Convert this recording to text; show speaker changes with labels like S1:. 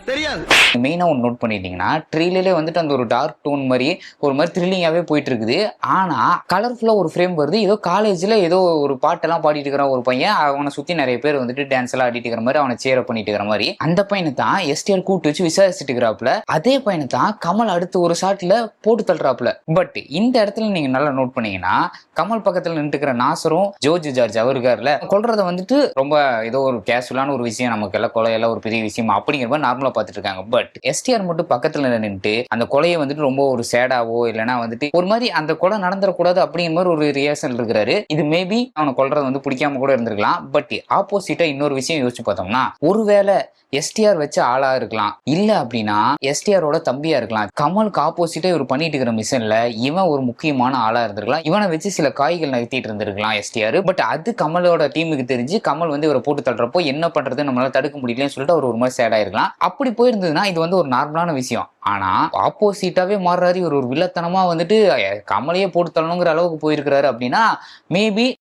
S1: தெரியாது.
S2: மெயினா ஒன்று நோட் பண்ணிட்டீங்கன்னா ட்ரெயிலே வந்துட்டு அந்த ஒரு டார்க் டோன் மாதிரி ஒரு மாதிரி த்ரில்லிங்காவே போயிட்டு இருக்குது. ஆனா கலர்ஃபுல்லா ஒரு ஃப்ரேம் வருது. ஏதோ காலேஜ்ல ஏதோ ஒரு பாட்டெல்லாம் பாடிட்டு இருக்கிற ஒரு பையன், அவனை சுத்தி நிறைய பேர் வந்துட்டு டான்ஸ் எல்லாம் ஆடிட்டு இருக்கிற மாதிரி, அவனை சேர பண்ணிட்டு இருக்கிற மாதிரி, அந்த பையனை தான் எஸ்டிஆர் கூட்டு வச்சு விசாரிச்சுட்டு இருக்கிறாப்புல. அதே பையனை தான் கமல் அடுத்து ஒரு ஷாட்ல போட்டு தள்ளுறாப்புல. பட் இந்த இடத்துல நீங்க நல்லா நோட் பண்ணீங்கன்னா கமல் பக்கத்துல நின்றுக்கிற நாசரும் ஜோர்ஜ் ஜார்ஜ் அவருக்கார்ல கொல்றத வந்துட்டு ரொம்ப ஏதோ ஒரு கேஷுவலான ஒரு விஷயம், நமக்கு எல்லாம் கொலையெல்லாம் ஒரு பெரிய விஷயம் அப்படிங்கிற மாதிரி நார்மலா பார்த்துட்டு இருக்காங்க. பட் எஸ்டிஆர் மட்டும் பக்கத்துல நின்றுட்டு அந்த கொலையை வந்துட்டு ரொம்ப ஒரு சேடாவோ இல்லைன்னா வந்துட்டு ஒரு மாதிரி அந்த கொலை நடந்துடக்கூடாது அப்படிங்கிற மாதிரி ஒரு ரியாக்ஷன் இருக்கிறாரு. இது மேபி அவனை கொல்றது வந்து பிடிக்காம கூட இருந்திருக்கலாம். பட் ஆப்போசிட்டா இன்னொரு விஷயம் யோசிச்சு பார்த்தோம்னா, ஒருவேளை எஸ்டிஆர் வச்ச ஆளா இருக்கலாம், இல்ல அப்படின்னா எஸ்டிஆரோட தம்பியா இருக்கலாம். கமலுக்கு ஆப்போசிட்டா இவர் பண்ணிட்டு இருக்கிற மிஷன்ல இவன் ஒரு முக்கியமான ஆளா இருந்திருக்கலாம். இவனை வச்சு சில காய்கள் நகர்த்திட்டு இருந்திருக்கலாம் எஸ்டிஆர். பட் அது கமலோட டீமுக்கு தெரிஞ்சு கமல் வந்து இவரை போட்டு தள்ளுறப்போ என்ன பண்றது, நம்மளால தடுக்க முடியலன்னு சொல்லிட்டு அவர் ஒரு மாதிரி சேட் ஆயிருக்கலாம். அப்படி போயிருந்ததுன்னா இது வந்து ஒரு நார்மலான விஷயம். ஆனா ஆப்போசிட்டாவே மாறுறாரு, இவர் ஒரு வில்லத்தனமா வந்துட்டு கமலையே போட்டு தள்ளணுங்கிற அளவுக்கு போயிருக்கிறாரு அப்படின்னா மேபி